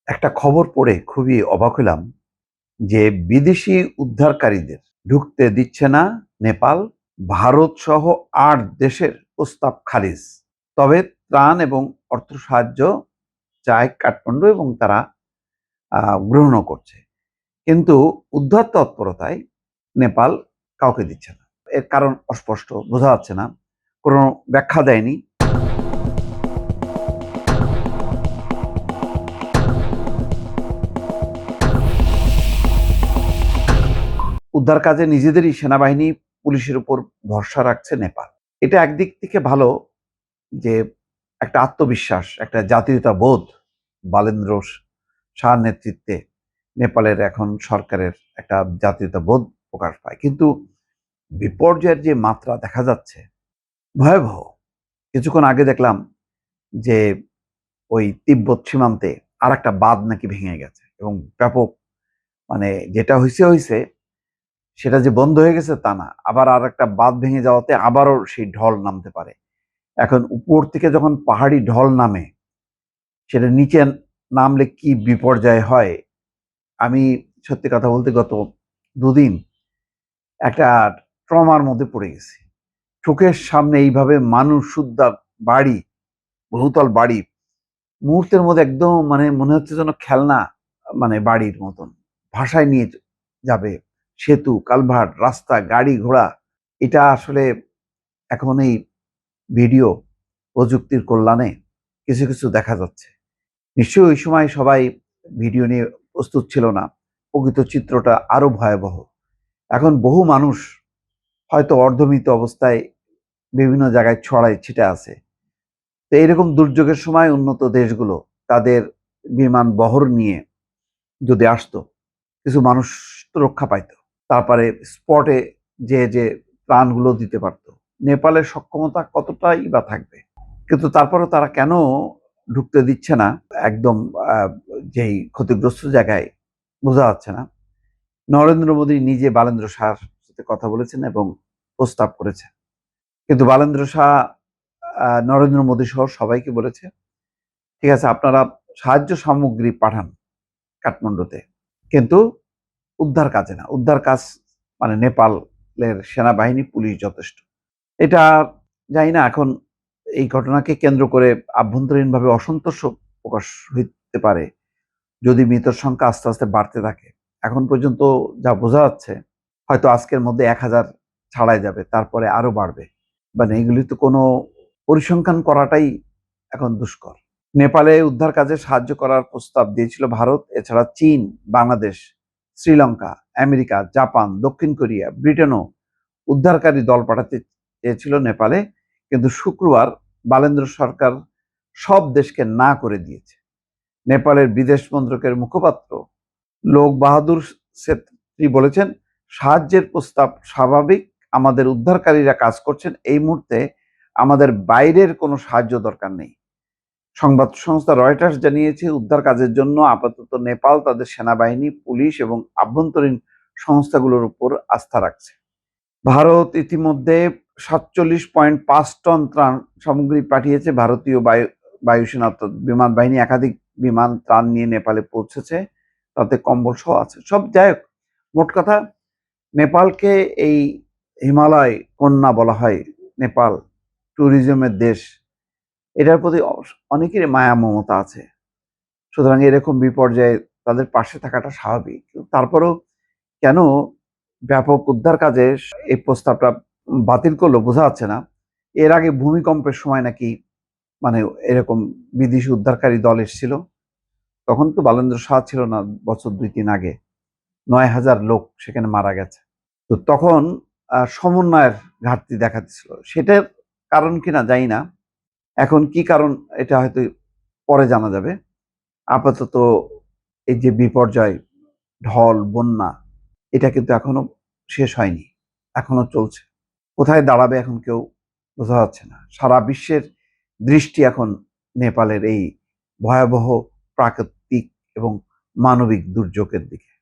একটা খবর পড়ে খুবই অবাক হলাম যে বিদেশি উদ্ধারকারীদের ঢুকতে দিচ্ছে না নেপাল। ভারত সহ ৮ দেশের প্রস্তাব খারিজ। তবে ত্রাণ এবং অর্থ সাহায্য চায় কাঠমান্ডু এবং তারা গ্রহণও করছে, কিন্তু উদ্ধার তৎপরতায় নেপাল কাউকে দিচ্ছে না। এর কারণ অস্পষ্ট, বোঝা যাচ্ছে না, কোনো ব্যাখ্যা দেয়নি। উদ্ধার কাজে নিজেদেরই সেনাবাহিনী পুলিশের উপর ভরসা রাখছে নেপাল। এটা একদিক থেকে ভালো যে একটা আত্মবিশ্বাস, একটা জাতীয়তা বোধ বালেন্দ্র শাহর নেতৃত্বে নেপালের এখন সরকারের একটা জাতীয়তা বোধ প্রকাশ পায়। কিন্তু বিপর্যয়ের যে মাত্রা দেখা যাচ্ছে ভয়াবহ। কিছুক্ষণ আগে দেখলাম যে ওই তিব্বত সীমান্তে আর একটা বাঁধ নাকি ভেঙে গেছে এবং ব্যাপক, মানে যেটা হয়েছে সেটা যে বন্ধ হয়ে গেছে তা না, আবার আর একটা বাঁধ ভেঙে যাওয়াতে আবারও সেই ঢল নামতে পারে। এখন উপর থেকে যখন পাহাড়ি ঢল নামে, সেটা নিচে নামলে কি বিপর্যয় হয়। আমি সত্যি কথা বলতে গত দুদিন একটা ট্রমার মধ্যে পড়ে গেছি। চোখের সামনে এইভাবে মানুষ শুদ্ধা বাড়ি, বহুতল বাড়ি মুহূর্তের মধ্যে একদম, মানে মনে হচ্ছে যেন খেলনা, মানে বাড়ির মতন ভাষায় নিয়ে যাবে। সেতু, কালভার্ট, রাস্তা, গাড়ি ঘোড়া, এটা আসলে এখন এই ভিডিও প্রযুক্তির কল্যাণে কিছু কিছু দেখা যাচ্ছে। নিশ্চয়ই ওই সময় সবাই ভিডিও নিয়ে প্রস্তুত ছিল না, প্রকৃত চিত্রটা আরো ভয়াবহ। এখন বহু মানুষ হয়তো অর্ধমৃত অবস্থায় বিভিন্ন জায়গায় ছড়ায় ছিটে আছে। তো এইরকম দুর্যোগের সময় উন্নত দেশগুলো তাদের বিমান বহর নিয়ে যদি আসতো, কিছু মানুষ তো রক্ষা পাইতো, তারপরে স্পটে যে ত্রাণগুলো দিতে পারতো। নেপালের সক্ষমতা কতটাই বা থাকবে, কিন্তু তারপরেও তারা কেন ঢুকতে দিচ্ছে না একদম যেই ক্ষতিগ্রস্ত জায়গায়, বোঝা যাচ্ছে না। নরেন্দ্র মোদী নিজে বালেন্দ্র শাহর সাথে কথা বলেছেন এবং প্রস্তাব করেছেন, কিন্তু বালেন্দ্র শাহ নরেন্দ্র মোদী সহ সবাইকে বলেছে, ঠিক আছে আপনারা সাহায্য সামগ্রী পাঠান কাঠমান্ডুতে, কিন্তু উদ্ধার কাজে না। উদ্ধার কাজ মানে নেপালের সেনাবাহিনী পুলিশ যথেষ্ট। এটা জানি না, এখন এই ঘটনাকে কেন্দ্র করে আভ্যন্তরীণভাবে অসন্তোষ প্রকাশ হইতে পারে যদি মৃতের সংখ্যা আস্তে আস্তে বাড়তে থাকে। এখন পর্যন্ত যা বোঝা যাচ্ছে হয়তো আজকের মধ্যে ১,০০০ ছাড়াই যাবে, তারপরে আরো বাড়বে। মানে এগুলি তো কোনো পরিসংখ্যান করাটাই এখন দুষ্কর। নেপালে উদ্ধার কাজে সাহায্য করার প্রস্তাব দিয়েছিল ভারত, এছাড়া চীন, বাংলাদেশ, শ্রীলঙ্কা, আমেরিকা, জাপান, দক্ষিণ কোরিয়া, ব্রিটেনও উদ্ধারকারী দল পাঠাতে চেয়েছিল নেপালে, কিন্তু শুক্রবার বালেন্দ্র সরকার সব দেশকে না করে দিয়েছে। নেপালের বিদেশ মন্ত্রকের মুখপাত্র লোক বাহাদুর ছেত্রী বলেছেন, সাহায্যের প্রস্তাব স্বাভাবিক, আমাদের উদ্ধারকারীরা কাজ করছেন, এই মুহূর্তে আমাদের বাইরের কোনো সাহায্য দরকার নেই। সংবাদ সংস্থা রয়টার্স জানিয়েছে, উদ্ধার কাজের জন্য আপাতত নেপাল তাদের সেনাবাহিনী, পুলিশ এবং আভ্যন্তরীণ সংস্থাগুলোর উপর আস্থা রাখছে। ভারত ইতিমধ্যে ৪৭.৫ টন ত্রাণ সামগ্রী পাঠিয়েছে। ভারতীয় বায়ুসেনা অর্থাৎ বিমান বাহিনী একাধিক বিমান ত্রাণ নিয়ে নেপালে পৌঁছেছে, তাতে কম্বল সহ আছে। সব যাই হোক, মোট কথা নেপালকে এই হিমালয় কন্যা বলা হয়। নেপাল ট্যুরিজমের দেশ, এটার প্রতি অনেকেরই মায়া মমতা আছে। সুতরাং এরকম বিপর্যয়ে তাদের পাশে থাকাটা স্বাভাবিক। তারপরেও কেন ব্যাপক উদ্ধার কাজে এই প্রস্তাবটা বাতিল করলো বোঝা যাচ্ছে না। এর আগে ভূমিকম্পের সময় নাকি, মানে এরকম বিদেশি উদ্ধারকারী দল এসেছিল, তখন তো বালেন্দ্র শাহ ছিল না, বছর ২-৩ আগে ৯,০০০ লোক সেখানে মারা গেছে। তো তখন সমন্বয়ের ঘাটতি দেখা দিচ্ছিল, সেটার কারণ কিনা জানি না। এখন কি কারণ এটা হয়তো পরে জানা যাবে। আপাতত এই যে বিপর্যয়, ঢল, বন্যা, এটা কিন্তু এখনো শেষ হয়নি, এখনো চলছে। কোথায় দাঁড়াবে এখন কেউ বোঝা যাচ্ছে না। সারা বিশ্বের দৃষ্টি এখন নেপালের এই ভয়াবহ প্রাকৃতিক এবং মানবিক দুর্যোগের দিকে।